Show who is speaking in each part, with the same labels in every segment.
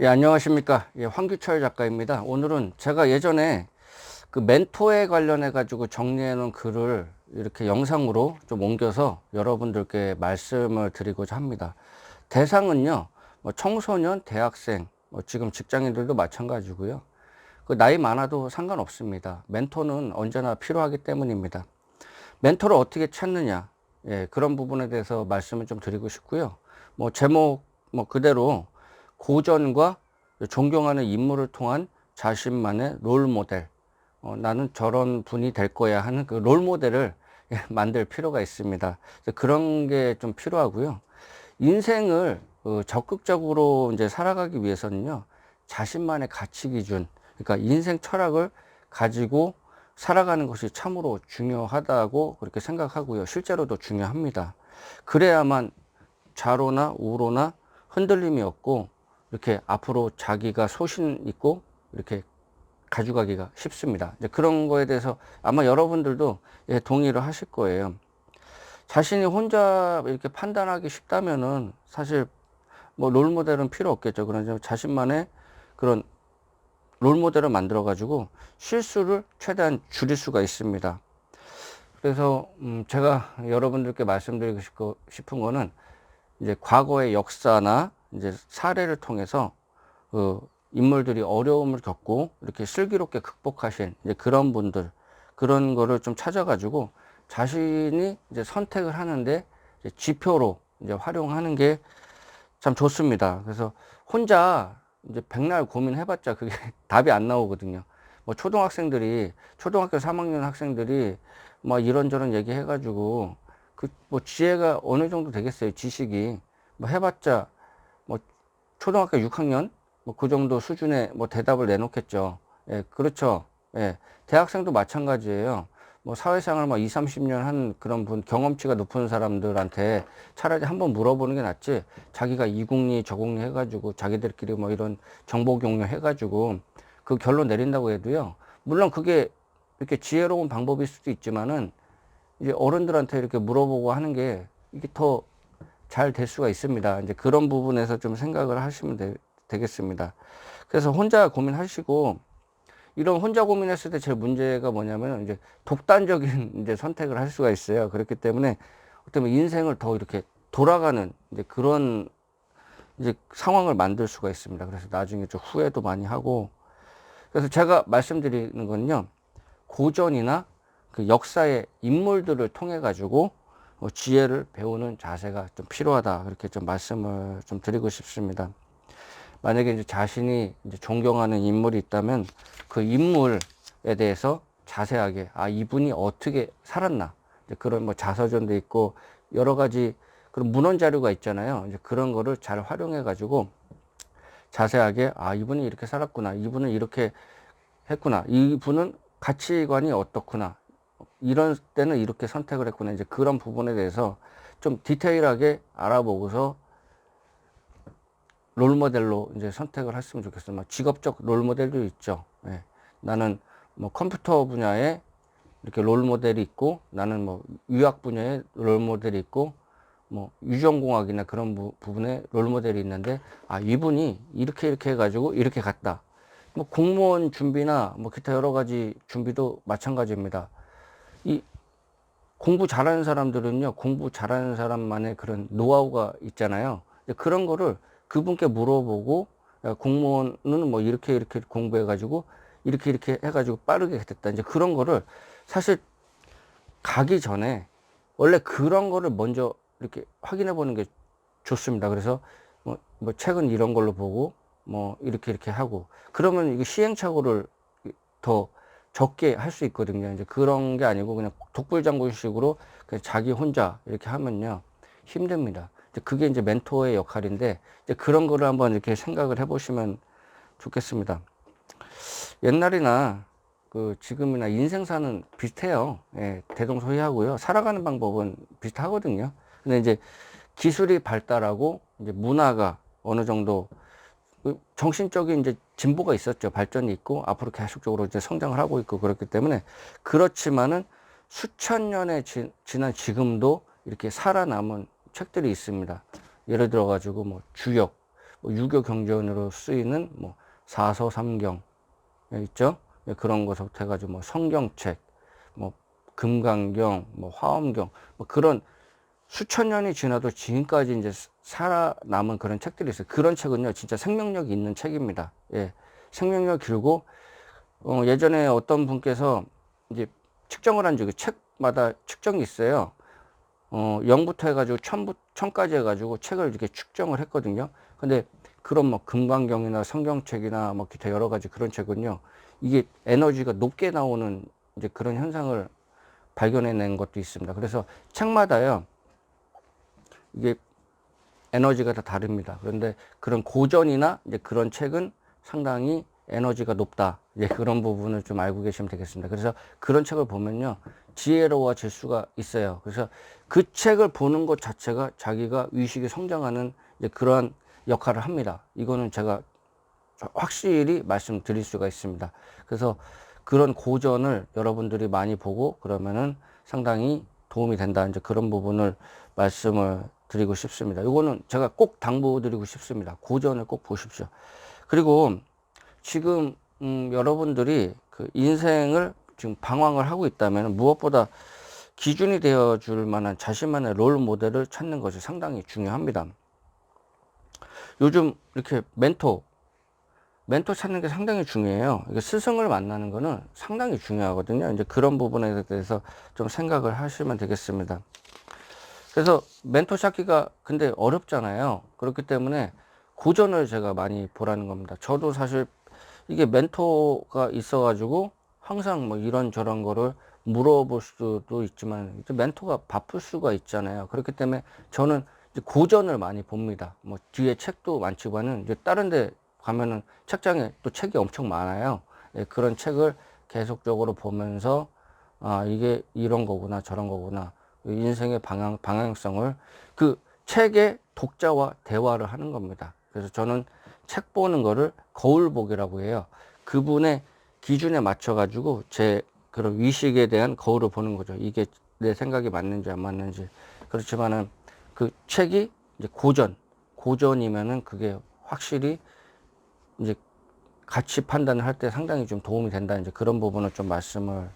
Speaker 1: 예, 안녕하십니까. 예, 황규철 작가입니다. 오늘은 제가 예전에 그 멘토에 관련해 가지고 정리해 놓은 글을 이렇게 영상으로 좀 옮겨서 여러분들께 말씀을 드리고자 합니다. 대상은요, 뭐 청소년, 대학생, 뭐 지금 직장인들도 마찬가지고요. 그 나이 많아도 상관없습니다. 멘토는 언제나 필요하기 때문입니다. 멘토를 어떻게 찾느냐, 예, 그런 부분에 대해서 말씀을 좀 드리고 싶고요. 뭐 제목 뭐 그대로 고전과 존경하는 인물을 통한 자신만의 롤 모델, 나는 저런 분이 될 거야 하는 그 롤 모델을 만들 필요가 있습니다. 그런 게 좀 필요하고요. 인생을 적극적으로 이제 살아가기 위해서는요, 자신만의 가치 기준, 그러니까 인생 철학을 가지고 살아가는 것이 참으로 중요하다고 그렇게 생각하고요. 실제로도 중요합니다. 그래야만 좌로나 우로나 흔들림이 없고 이렇게 앞으로 자기가 소신 있고 이렇게 가져가기가 쉽습니다. 이제 그런 거에 대해서 아마 여러분들도 동의를 하실 거예요. 자신이 혼자 이렇게 판단하기 쉽다면은 사실 뭐 롤모델은 필요 없겠죠. 그러나 자신만의 그런 롤모델을 만들어 가지고 실수를 최대한 줄일 수가 있습니다. 그래서 제가 여러분들께 말씀드리고 싶은 거는 이제 과거의 역사나 이제 사례를 통해서 그 인물들이 어려움을 겪고 이렇게 슬기롭게 극복하신 이제 그런 분들, 그런 거를 좀 찾아가지고 자신이 이제 선택을 하는데 이제 지표로 이제 활용하는 게 참 좋습니다. 그래서 혼자 이제 백날 고민해봤자 그게 답이 안 나오거든요. 뭐 초등학교 3학년 학생들이 뭐 이런저런 얘기해가지고 그 뭐 지혜가 어느 정도 되겠어요. 지식이 뭐 해봤자 뭐 초등학교 6학년 뭐 그 정도 수준의 뭐 대답을 내놓겠죠. 예, 그렇죠. 예, 대학생도 마찬가지예요. 뭐 사회생활 뭐 2, 30년 한 그런 분, 경험치가 높은 사람들한테 차라리 한번 물어보는 게 낫지. 자기가 이국리, 저국리 해가지고 자기들끼리 뭐 이런 정보 공유 해가지고 그 결론 내린다고 해도요. 물론 그게 이렇게 지혜로운 방법일 수도 있지만은 이제 어른들한테 이렇게 물어보고 하는 게 이게 더 잘 될 수가 있습니다. 이제 그런 부분에서 좀 생각을 하시면 되겠습니다. 그래서 혼자 고민하시고 이런 혼자 고민했을 때 제일 문제가 뭐냐면 이제 독단적인 이제 선택을 할 수가 있어요. 그렇기 때문에 어쩌면 인생을 더 이렇게 돌아가는 이제 그런 이제 상황을 만들 수가 있습니다. 그래서 나중에 좀 후회도 많이 하고 그래서 제가 말씀드리는 건요. 고전이나 그 역사의 인물들을 통해 가지고 지혜를 배우는 자세가 좀 필요하다. 그렇게 좀 말씀을 좀 드리고 싶습니다. 만약에 이제 자신이 이제 존경하는 인물이 있다면 그 인물에 대해서 자세하게 이분이 어떻게 살았나 이제 그런 뭐 자서전도 있고 여러 가지 그런 문헌 자료가 있잖아요. 이제 그런 거를 잘 활용해 가지고 자세하게 이분이 이렇게 살았구나, 이분은 이렇게 했구나, 이분은 가치관이 어떻구나, 이런 때는 이렇게 선택을 했구나, 이제 그런 부분에 대해서 좀 디테일하게 알아보고서 롤모델로 이제 선택을 했으면 좋겠어요. 뭐 직업적 롤모델도 있죠. 예. 나는 뭐 컴퓨터 분야에 이렇게 롤모델이 있고, 나는 뭐 유학 분야에 롤모델이 있고, 뭐 유전공학이나 그런 부분에 롤모델이 있는데, 이분이 이렇게 해가지고 이렇게 갔다. 뭐 공무원 준비나 뭐 기타 여러 가지 준비도 마찬가지입니다. 이 공부 잘하는 사람들은요, 공부 잘하는 사람만의 그런 노하우가 있잖아요. 그런 거를 그분께 물어보고, 야, 공무원은 뭐 이렇게 공부해가지고, 이렇게 해가지고 빠르게 됐다. 이제 그런 거를 사실 가기 전에 원래 그런 거를 먼저 이렇게 확인해 보는 게 좋습니다. 그래서 뭐 책은 이런 걸로 보고, 뭐 이렇게 하고, 그러면 이게 시행착오를 더 적게 할 수 있거든요. 이제 그런 게 아니고 그냥 독불장군식으로 그냥 자기 혼자 이렇게 하면요 힘듭니다. 이제 그게 이제 멘토의 역할인데 이제 그런 거를 한번 이렇게 생각을 해보시면 좋겠습니다. 옛날이나 그 지금이나 인생사는 비슷해요. 예, 대동소이하고요. 살아가는 방법은 비슷하거든요. 근데 이제 기술이 발달하고 이제 문화가 어느 정도 정신적인 이제 진보가 있었죠. 발전이 있고 앞으로 계속적으로 이제 성장을 하고 있고 그렇기 때문에 그렇지만은 수천 년의 지난 지금도 이렇게 살아남은 책들이 있습니다. 예를 들어 가지고 뭐 주역 유교 경전으로 쓰이는 뭐 사서 삼경 있죠. 그런 것부터 해가지고 뭐 성경책, 뭐 금강경, 뭐 화엄경, 뭐 그런 수천 년이 지나도 지금까지 이제 살아남은 그런 책들이 있어요. 그런 책은요, 진짜 생명력이 있는 책입니다. 예. 생명력 길고, 예전에 어떤 분께서 이제 측정을 한 적이 책마다 측정이 있어요. 0부터 해가지고 1000까지 해가지고 책을 이렇게 측정을 했거든요. 근데 그런 뭐 금강경이나 성경책이나 뭐 기타 여러 가지 그런 책은요, 이게 에너지가 높게 나오는 이제 그런 현상을 발견해낸 것도 있습니다. 그래서 책마다요, 이게 에너지가 다 다릅니다. 그런데 그런 고전이나 이제 그런 책은 상당히 에너지가 높다. 이제 그런 부분을 좀 알고 계시면 되겠습니다. 그래서 그런 책을 보면요, 지혜로워질 수가 있어요. 그래서 그 책을 보는 것 자체가 자기가 의식이 성장하는 이제 그러한 역할을 합니다. 이거는 제가 확실히 말씀드릴 수가 있습니다. 그래서 그런 고전을 여러분들이 많이 보고 그러면은 상당히 도움이 된다. 이제 그런 부분을 말씀을 드리고 싶습니다. 이거는 제가 꼭 당부드리고 싶습니다. 고전을 꼭 보십시오. 그리고 지금 여러분들이 그 인생을 지금 방황을 하고 있다면 무엇보다 기준이 되어 줄 만한 자신만의 롤 모델을 찾는 것이 상당히 중요합니다. 요즘 이렇게 멘토 찾는 게 상당히 중요해요. 스승을 만나는 거는 상당히 중요하거든요. 이제 그런 부분에 대해서 좀 생각을 하시면 되겠습니다. 그래서 멘토 찾기가 근데 어렵잖아요. 그렇기 때문에 고전을 제가 많이 보라는 겁니다. 저도 사실 이게 멘토가 있어가지고 항상 뭐 이런저런 거를 물어볼 수도 있지만 이제 멘토가 바쁠 수가 있잖아요. 그렇기 때문에 저는 이제 고전을 많이 봅니다. 뭐 뒤에 책도 많지만은 이제 다른 데 가면은 책장에 또 책이 엄청 많아요. 예, 그런 책을 계속적으로 보면서 아, 이게 이런 거구나 저런 거구나 인생의 방향성을 그 책의 독자와 대화를 하는 겁니다. 그래서 저는 책 보는 거를 거울 보기라고 해요. 그분의 기준에 맞춰 가지고 제 그런 위식에 대한 거울을 보는 거죠. 이게 내 생각이 맞는지 안 맞는지. 그렇지만은 그 책이 이제 고전이면은 그게 확실히 이제 가치 판단을 할 때 상당히 좀 도움이 된다. 이제 그런 부분을 좀 말씀을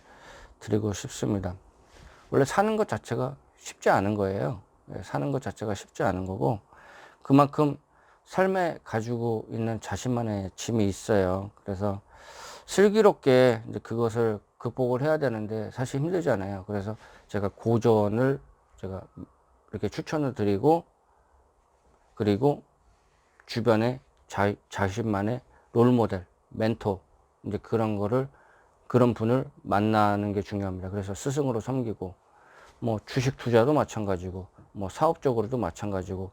Speaker 1: 드리고 싶습니다. 원래 사는 것 자체가 쉽지 않은 거예요. 사는 것 자체가 쉽지 않은 거고, 그만큼 삶에 가지고 있는 자신만의 짐이 있어요. 그래서 슬기롭게 이제 그것을 극복을 해야 되는데 사실 힘들잖아요. 그래서 제가 고전을 제가 이렇게 추천을 드리고, 그리고 주변에 자신만의 롤모델, 멘토, 이제 그런 거를, 그런 분을 만나는 게 중요합니다. 그래서 스승으로 섬기고, 뭐 주식 투자도 마찬가지고, 뭐 사업적으로도 마찬가지고,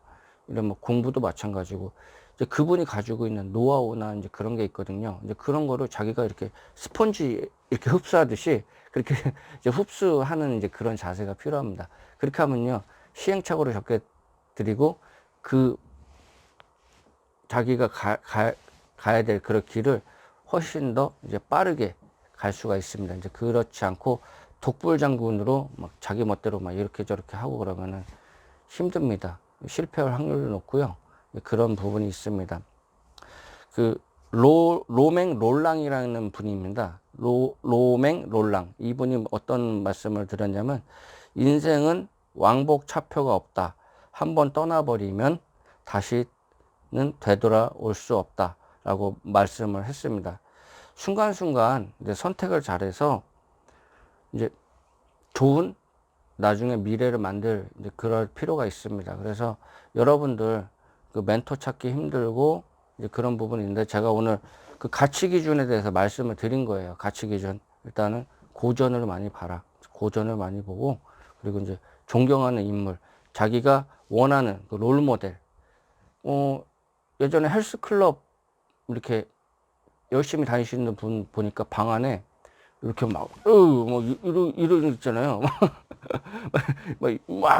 Speaker 1: 이런 뭐 공부도 마찬가지고, 이제 그분이 가지고 있는 노하우나 이제 그런 게 있거든요. 이제 그런 거를 자기가 이렇게 스펀지 이렇게 흡수하듯이 그렇게 이제 흡수하는 이제 그런 자세가 필요합니다. 그렇게 하면요, 시행착오를 적게 드리고 그 자기가 가야 될 그런 길을 훨씬 더 이제 빠르게 갈 수가 있습니다. 이제 그렇지 않고 독불장군으로 막 자기 멋대로 막 이렇게 저렇게 하고 그러면은 힘듭니다. 실패할 확률도 높고요. 그런 부분이 있습니다. 그 로맹 롤랑이라는 분입니다. 로맹 롤랑. 이분이 어떤 말씀을 드렸냐면 인생은 왕복 차표가 없다. 한번 떠나버리면 다시는 되돌아올 수 없다라고 말씀을 했습니다. 순간순간 이제 선택을 잘해서 이제 좋은 나중에 미래를 만들 이제 그럴 필요가 있습니다. 그래서 여러분들 그 멘토 찾기 힘들고 이제 그런 부분이 있는데 제가 오늘 그 가치 기준에 대해서 말씀을 드린 거예요. 가치 기준. 일단은 고전을 많이 봐라. 고전을 많이 보고 그리고 이제 존경하는 인물, 자기가 원하는 그 롤 모델. 예전에 헬스클럽 이렇게 열심히 다니시는 분 보니까 방 안에 이렇게 막, 뭐, 이러고 있잖아요. 막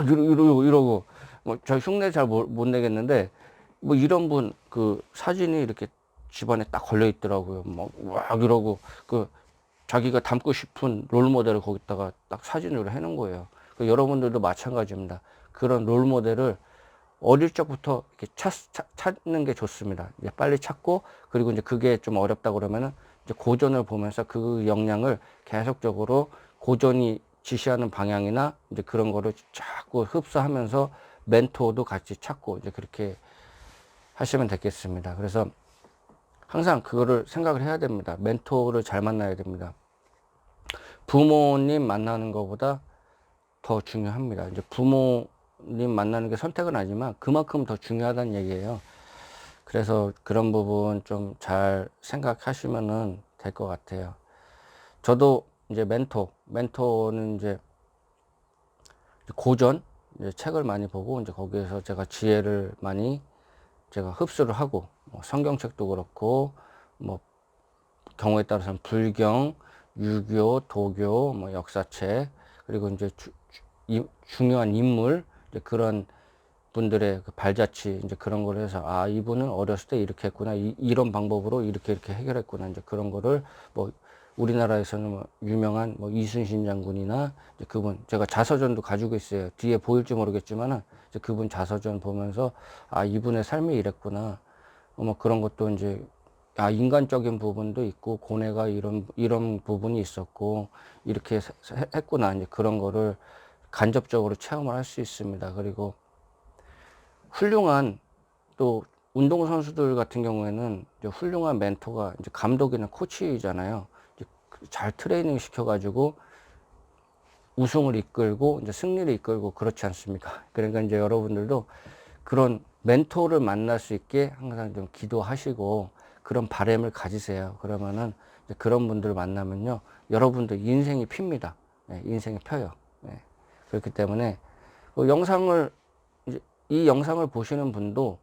Speaker 1: 이러고. 뭐, 저 흉내 잘 못 내겠는데, 뭐, 이런 분, 그, 사진이 이렇게 집안에 딱 걸려 있더라고요. 막 이러고, 그, 자기가 닮고 싶은 롤 모델을 거기다가 딱 사진으로 해놓은 거예요. 여러분들도 마찬가지입니다. 그런 롤 모델을 어릴 적부터 이렇게 찾는 게 좋습니다. 이제 빨리 찾고, 그리고 이제 그게 좀 어렵다 그러면은 이제 고전을 보면서 그 역량을 계속적으로 고전이 지시하는 방향이나 이제 그런 거를 자꾸 흡수하면서 멘토도 같이 찾고 이제 그렇게 하시면 되겠습니다. 그래서 항상 그거를 생각을 해야 됩니다. 멘토를 잘 만나야 됩니다. 부모님 만나는 것보다 더 중요합니다. 이제 부모님 만나는 게 선택은 아니지만 그만큼 더 중요하다는 얘기예요. 그래서 그런 부분 좀 잘 생각하시면은 될 것 같아요. 저도 이제 멘토는 이제 고전, 이제 책을 많이 보고 이제 거기에서 제가 지혜를 많이 제가 흡수를 하고, 뭐 성경책도 그렇고, 뭐 경우에 따라서는 불경, 유교, 도교, 뭐 역사책, 그리고 이제 중요한 인물, 이제 그런 분들의 그 발자취, 이제 그런 걸 해서, 아, 이분은 어렸을 때 이렇게 했구나. 이런 방법으로 이렇게 해결했구나. 이제 그런 거를 뭐 우리나라에서는 뭐 유명한 뭐 이순신 장군이나 이제 그분, 제가 자서전도 가지고 있어요. 뒤에 보일지 모르겠지만은 이제 그분 자서전 보면서, 아, 이분의 삶이 이랬구나. 뭐 그런 것도 이제, 아, 인간적인 부분도 있고 고뇌가 이런 부분이 있었고 이렇게 했구나. 이제 그런 거를 간접적으로 체험을 할 수 있습니다. 그리고 훌륭한 또 운동선수들 같은 경우에는 이제 훌륭한 멘토가 이제 감독이나 코치잖아요. 이제 잘 트레이닝 시켜가지고 우승을 이끌고 이제 승리를 이끌고 그렇지 않습니까? 그러니까 이제 여러분들도 그런 멘토를 만날 수 있게 항상 좀 기도하시고 그런 바람을 가지세요. 그러면은 이제 그런 분들 만나면요, 여러분들 인생이 핍니다. 네, 인생이 펴요. 네. 그렇기 때문에 영상을 이제 이 영상을 보시는 분도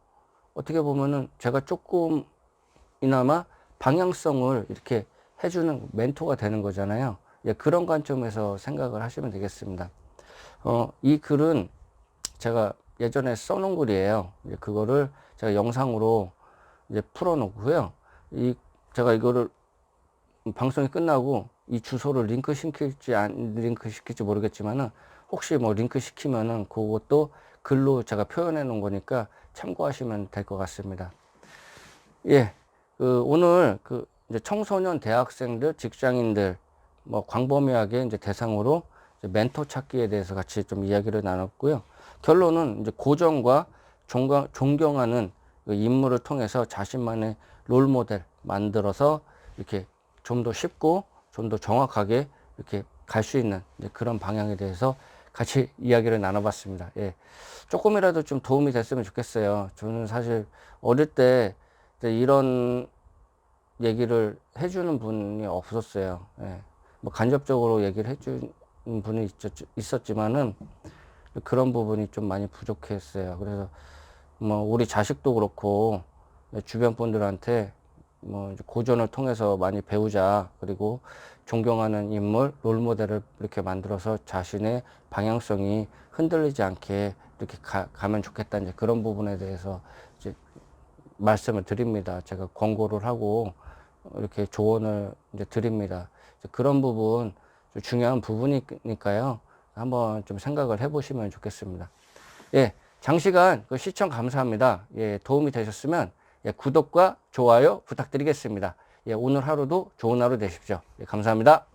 Speaker 1: 어떻게 보면은 제가 조금이나마 방향성을 이렇게 해주는 멘토가 되는 거잖아요. 예, 그런 관점에서 생각을 하시면 되겠습니다. 이 글은 제가 예전에 써놓은 글이에요. 이제 그거를 제가 영상으로 이제 풀어놓고요. 제가 이거를 방송이 끝나고 이 주소를 링크 시킬지 안 링크 시킬지 모르겠지만은 혹시 뭐 링크 시키면은 그것도 글로 제가 표현해 놓은 거니까 참고하시면 될 것 같습니다. 예, 오늘 이제 청소년 대학생들, 직장인들, 뭐 광범위하게 이제 대상으로 이제 멘토 찾기에 대해서 같이 좀 이야기를 나눴고요. 결론은 이제 고전과 존경하는 그 인물을 통해서 자신만의 롤 모델 만들어서 이렇게 좀 더 쉽고 좀 더 정확하게 이렇게 갈 수 있는 이제 그런 방향에 대해서 같이 이야기를 나눠봤습니다. 예. 조금이라도 좀 도움이 됐으면 좋겠어요. 저는 사실 어릴 때 이런 얘기를 해주는 분이 없었어요. 예. 뭐 간접적으로 얘기를 해주는 분이 있었지만은 그런 부분이 좀 많이 부족했어요. 그래서 뭐 우리 자식도 그렇고 주변 분들한테 뭐 이제 고전을 통해서 많이 배우자. 그리고 존경하는 인물, 롤 모델을 이렇게 만들어서 자신의 방향성이 흔들리지 않게 이렇게 가면 좋겠다. 이제 그런 부분에 대해서 이제 말씀을 드립니다. 제가 권고를 하고 이렇게 조언을 이제 드립니다. 그런 부분 중요한 부분이니까요. 한번 좀 생각을 해보시면 좋겠습니다. 예, 장시간 그 시청 감사합니다. 예, 도움이 되셨으면 예, 구독과 좋아요 부탁드리겠습니다. 예, 오늘 하루도 좋은 하루 되십시오. 예, 감사합니다.